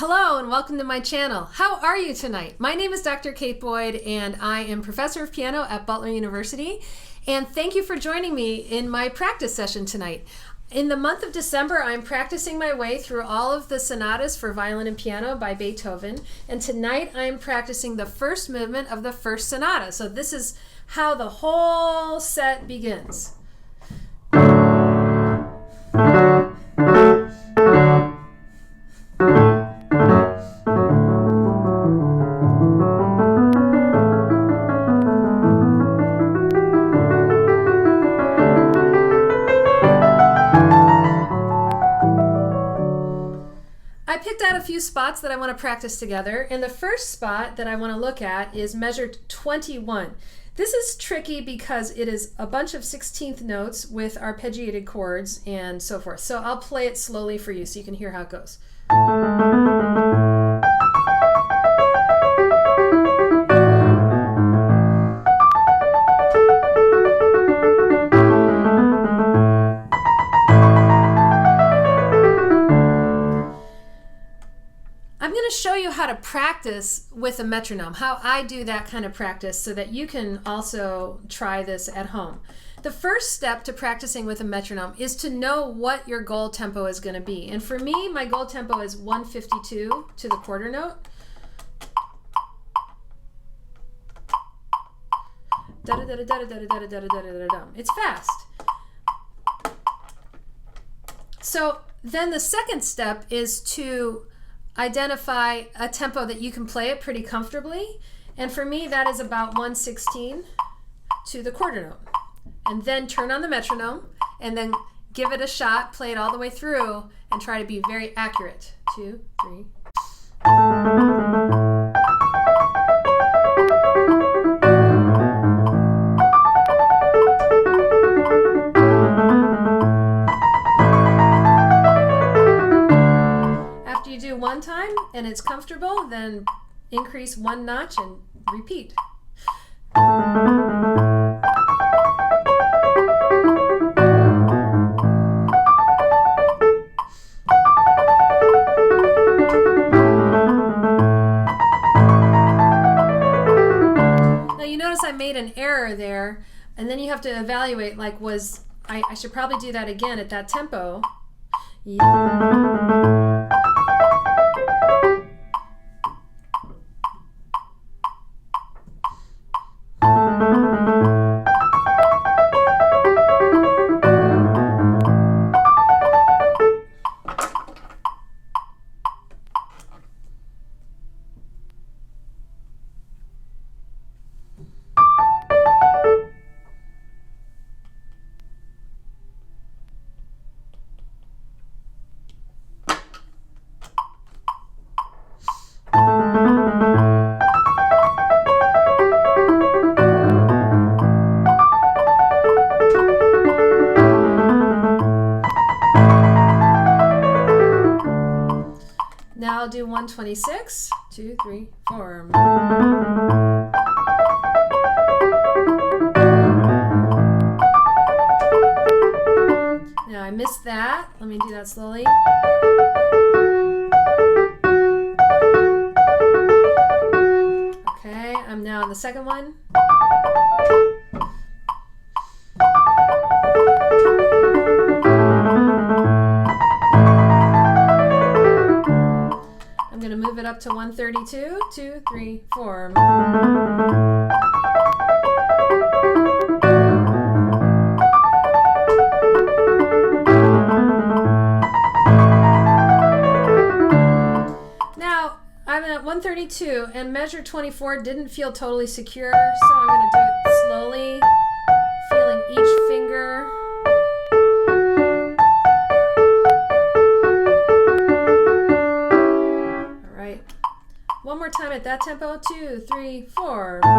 Hello and welcome to my channel. How are you tonight? My name is Dr. Kate Boyd and I am professor of piano at Butler University. And thank you for joining me in my practice session tonight. In the month of December, I'm practicing my way through all of the sonatas for violin and piano by Beethoven. And tonight I'm practicing the first movement of the first sonata. So this is how the whole set begins. I picked out a few spots that I want to practice together, and the first spot that I want to look at is measure 21. This is tricky because it is a bunch of 16th notes with arpeggiated chords and so forth. So I'll play it slowly for you so you can hear how it goes. I'm going to show you how to practice with a metronome, how I do that kind of practice so that you can also try this at home. The first step to practicing with a metronome is to know what your goal tempo is going to be. And for me, my goal tempo is 152 to the quarter note. It's fast. So then the second step is to identify a tempo that you can play it pretty comfortably, and for me that is about 116 to the quarter note, and then turn on the metronome and then give it a shot, play it all the way through and try to be very accurate. 2, 3. You do one time and it's comfortable, then increase one notch and repeat. Now you notice I made an error there, and then you have to evaluate, like, I should probably do that again at that tempo. Now I'll do 126, 2, 3, 4. Now I missed that. Let me do that slowly. Okay, I'm now on the second one. I'm going to move it up to 132, 2, 3, 4. Now, I'm at 132 and measure 24 didn't feel totally secure, so I'm going to do it slowly, feeling each finger. One more time at that tempo. 2, 3, 4. All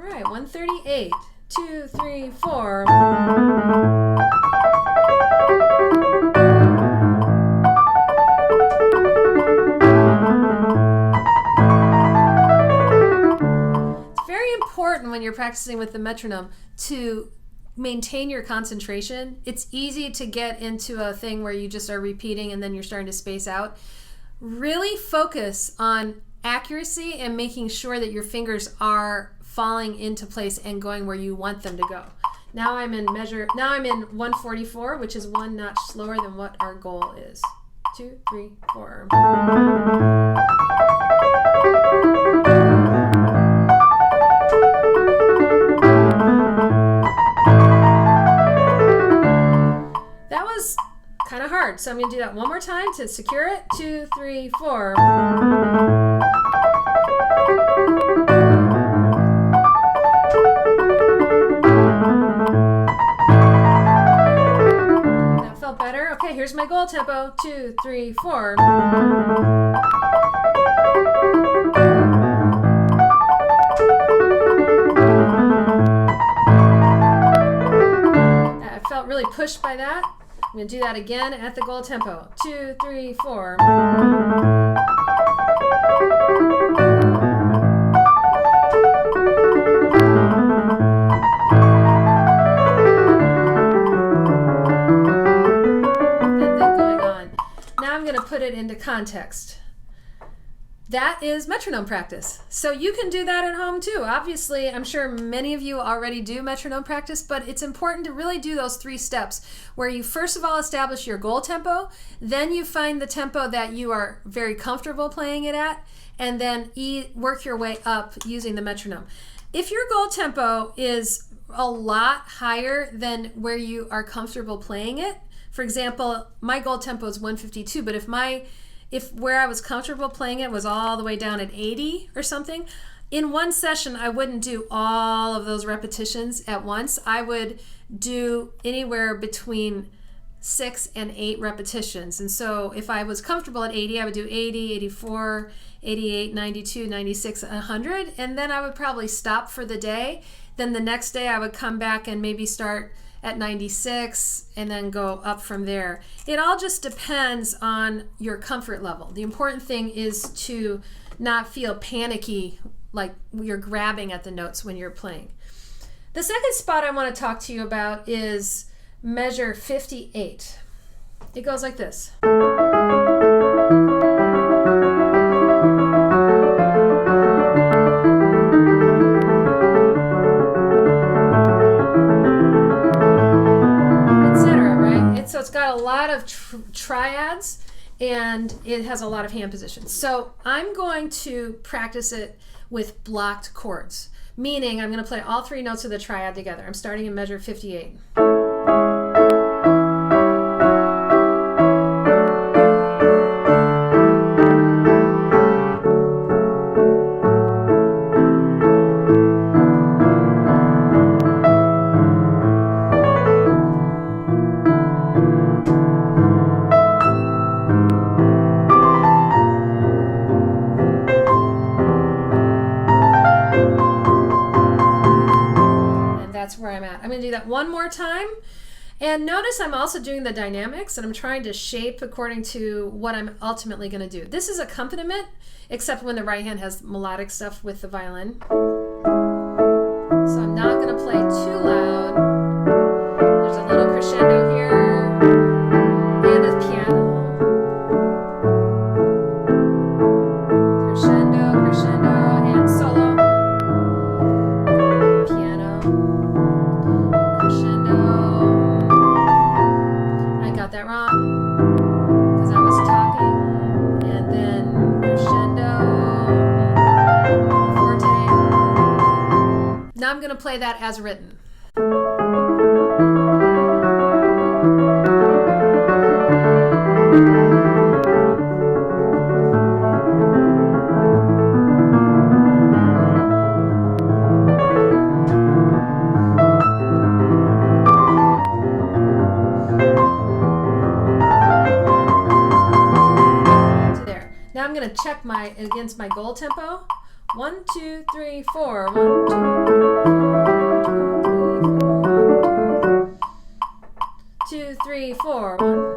right, 138. 2, 3, 4. important when you're practicing with the metronome to maintain your concentration. It's easy to get into a thing where you just are repeating and then you're starting to space out. Really focus on accuracy and making sure that your fingers are falling into place and going where you want them to go. Now I'm in 144, which is one notch slower than what our goal is. 2, 3, 4. That was kind of hard, so I'm going to do that one more time to secure it. 2, 3, 4. That felt better. Okay, here's my goal tempo. 2, 3, 4. I felt really pushed by that. I'm going to do that again at the goal tempo. 2, 3, 4. And then going on. Now I'm going to put it into context. That is metronome practice. So you can do that at home too. Obviously, I'm sure many of you already do metronome practice, but it's important to really do those 3 steps where you first of all establish your goal tempo, then you find the tempo that you are very comfortable playing it at, and then work your way up using the metronome. If your goal tempo is a lot higher than where you are comfortable playing it, for example, my goal tempo is 152, but if where I was comfortable playing it was all the way down at 80 or something, in one session I wouldn't do all of those repetitions at once. I would do anywhere between 6 and 8 repetitions. And so if I was comfortable at 80, I would do 80, 84, 88, 92, 96, 100, and then I would probably stop for the day. Then the next day I would come back and maybe start at 96 and then go up from there. It all just depends on your comfort level. The important thing is to not feel panicky like you're grabbing at the notes when you're playing. The second spot I want to talk to you about is measure 58. It goes like this. So it's got a lot of triads and it has a lot of hand positions. So I'm going to practice it with blocked chords, meaning I'm going to play all 3 notes of the triad together. I'm starting in measure 58. That's where I'm at. I'm going to do that one more time. And notice I'm also doing the dynamics and I'm trying to shape according to what I'm ultimately going to do. This is accompaniment, except when the right hand has melodic stuff with the violin. So I'm not going to play too loud. There's a little crescendo here and a piano. Crescendo, crescendo, and solo. That wrong because I was talking, and then crescendo, forte. Now I'm going to play that as written. I'm going to check against my goal tempo. 1, 2, 3, 4. 1, 2, 3, 4. 1.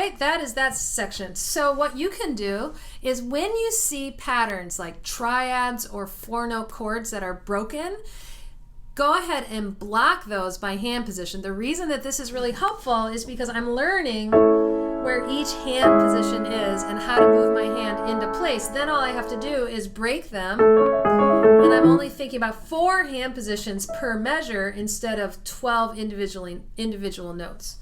right? That is that section. So what you can do is when you see patterns like triads or 4-note chords that are broken, go ahead and block those by hand position. The reason that this is really helpful is because I'm learning where each hand position is and how to move my hand into place. Then all I have to do is break them, and I'm only thinking about 4 hand positions per measure instead of 12 individual notes.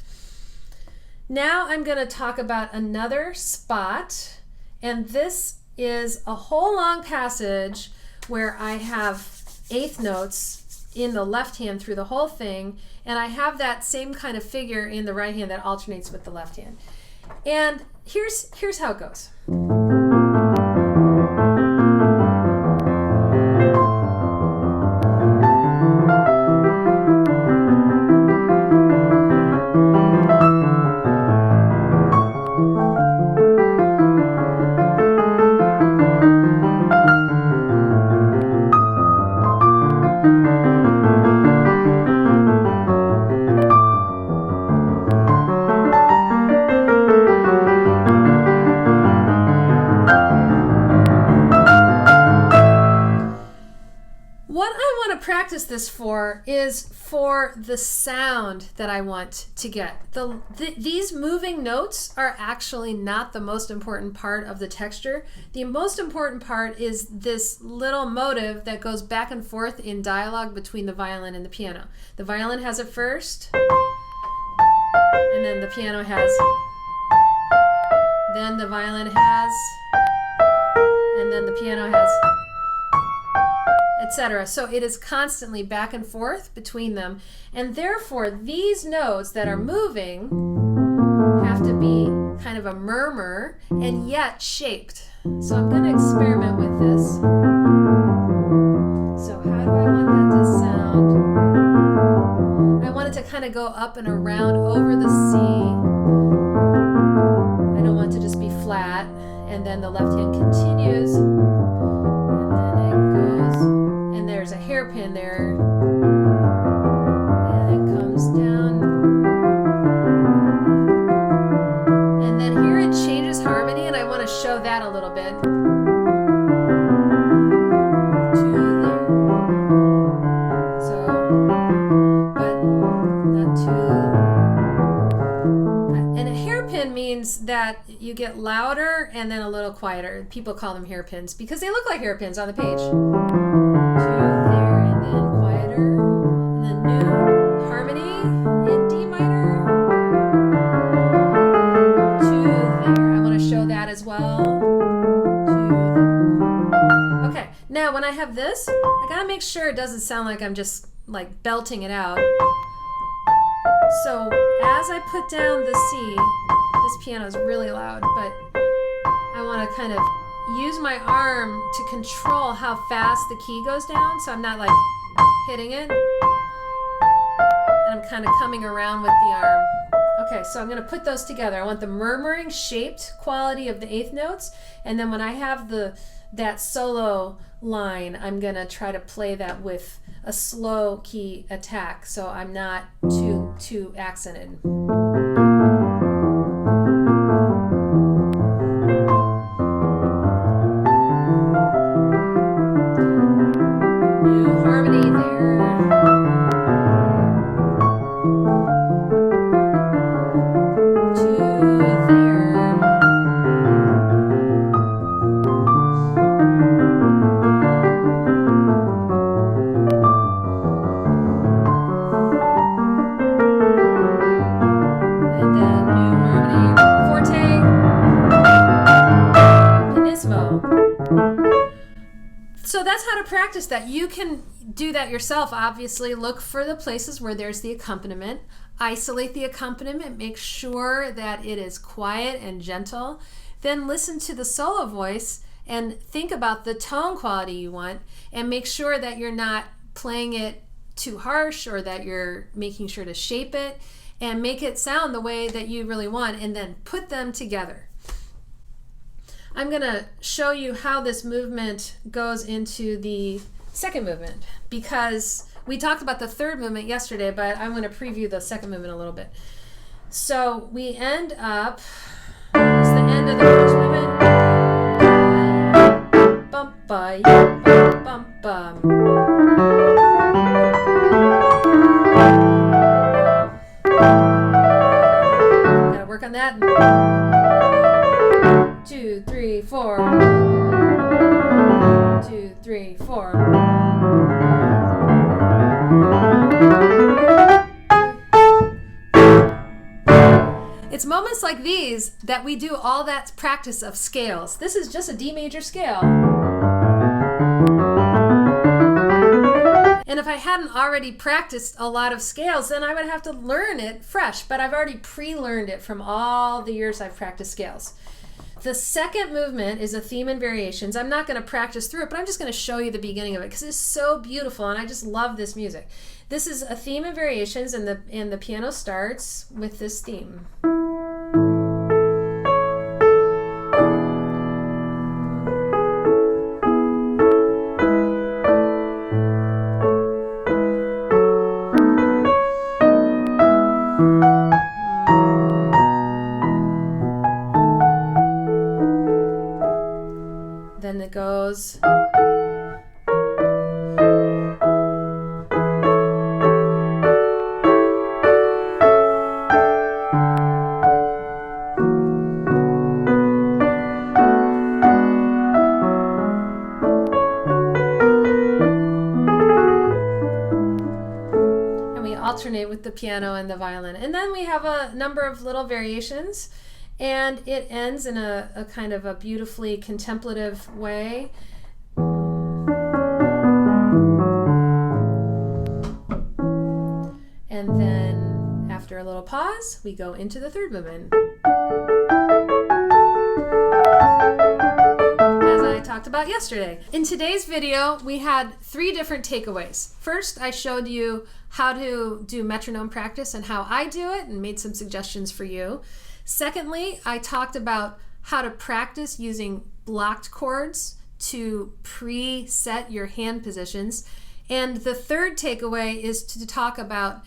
Now I'm going to talk about another spot, and this is a whole long passage where I have eighth notes in the left hand through the whole thing, and I have that same kind of figure in the right hand that alternates with the left hand. And here's how it goes. Practice this for is for the sound that I want to get. These moving notes are actually not the most important part of the texture. The most important part is this little motive that goes back and forth in dialogue between the violin and the piano. The violin has it first, and then the piano has, then the violin has, and then the piano has, etc. So it is constantly back and forth between them, and therefore these notes that are moving have to be kind of a murmur and yet shaped. So I'm going to experiment with this. So how do I want that to sound? I want it to kind of go up and around over the C. I don't want it to just be flat, and then the left hand continues, and then it goes, and there's a hairpin there, and it comes down, and then here it changes harmony, and I want to show that a little bit. To there. So, but not too. And a hairpin means that you get louder and then a little quieter. People call them hairpins because they look like hairpins on the page. To there, and then quieter, and then new harmony in D minor. To there. I want to show that as well. To there. Okay, now when I have this, I gotta make sure it doesn't sound like I'm just like belting it out. So as I put down the C, this piano is really loud, but I want to kind of use my arm to control how fast the key goes down, so I'm not like hitting it, and I'm kind of coming around with the arm. Okay, so I'm going to put those together. I want the murmuring shaped quality of the eighth notes, and then when I have that solo line, I'm going to try to play that with a slow key attack, so I'm not too accented. New harmony there. To there. And then new harmony. Forte. Pianissimo. So that's how to practice that. You can do that yourself, obviously. Look for the places where there's the accompaniment. Isolate the accompaniment. Make sure that it is quiet and gentle. Then listen to the solo voice and think about the tone quality you want, and make sure that you're not playing it too harsh or that you're making sure to shape it and make it sound the way that you really want, and then put them together. I'm going to show you how this movement goes into the second movement, because we talked about the third movement yesterday, but I'm going to preview the second movement a little bit. So we end up end of the first movement. Bum, ba, bum, bum. Gotta work on that. 2, 3, 4. 2, 3, 4. It's moments like these that we do all that practice of scales. This is just a D major scale. And if I hadn't already practiced a lot of scales, then I would have to learn it fresh, but I've already pre-learned it from all the years I've practiced scales. The second movement is a theme and variations. I'm not going to practice through it, but I'm just going to show you the beginning of it because it's so beautiful and I just love this music. This is a theme and variations, and the piano starts with this theme. Then it goes. Alternate with the piano and the violin. And then we have a number of little variations, and it ends in a kind of a beautifully contemplative way. And then after a little pause, we go into the third movement. As I talked about yesterday. In today's video, we had 3 different takeaways. First, I showed you how to do metronome practice and how I do it and made some suggestions for you. Secondly, I talked about how to practice using blocked chords to preset your hand positions. And the third takeaway is to talk about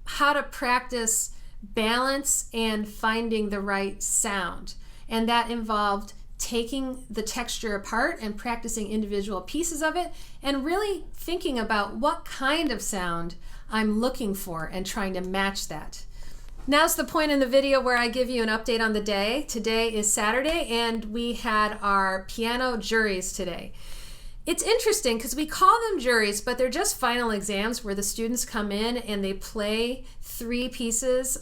how to practice balance and finding the right sound. And that involved taking the texture apart and practicing individual pieces of it and really thinking about what kind of sound I'm looking for and trying to match that. Now's the point in the video where I give you an update on the day. Today is Saturday and we had our piano juries today. It's interesting because we call them juries, but they're just final exams where the students come in and they play 3 pieces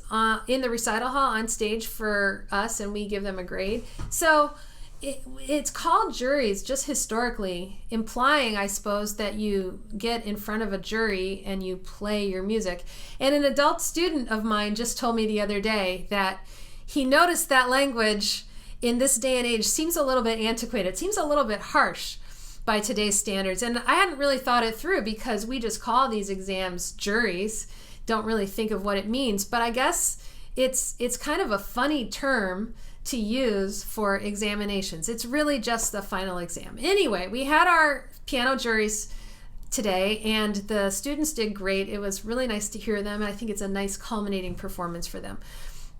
in the recital hall on stage for us and we give them a grade. So it's called juries just historically, implying, I suppose, that you get in front of a jury and you play your music. And an adult student of mine just told me the other day that he noticed that language in this day and age seems a little bit antiquated. It seems a little bit harsh by today's standards. And I hadn't really thought it through because we just call these exams juries, don't really think of what it means. But I guess it's kind of a funny term to use for examinations. It's really just the final exam. Anyway, we had our piano juries today and the students did great. It was really nice to hear them. I think it's a nice culminating performance for them.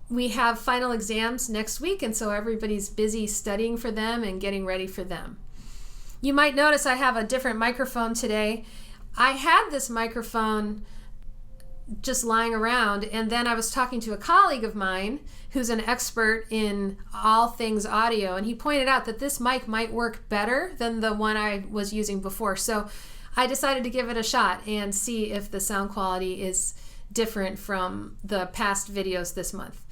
We have final exams next week, and so everybody's busy studying for them and getting ready for them. You might notice I have a different microphone today. I had this microphone just lying around, and then I was talking to a colleague of mine who's an expert in all things audio, and he pointed out that this mic might work better than the one I was using before. So I decided to give it a shot and see if the sound quality is different from the past videos this month.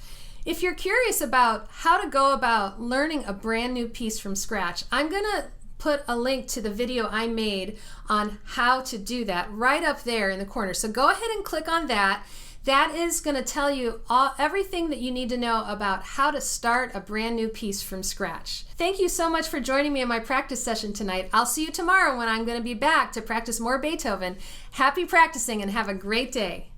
If you're curious about how to go about learning a brand new piece from scratch, I'm gonna put a link to the video I made on how to do that right up there in the corner. So go ahead and click on that. That is going to tell you everything that you need to know about how to start a brand new piece from scratch. Thank you so much for joining me in my practice session tonight. I'll see you tomorrow when I'm going to be back to practice more Beethoven. Happy practicing and have a great day.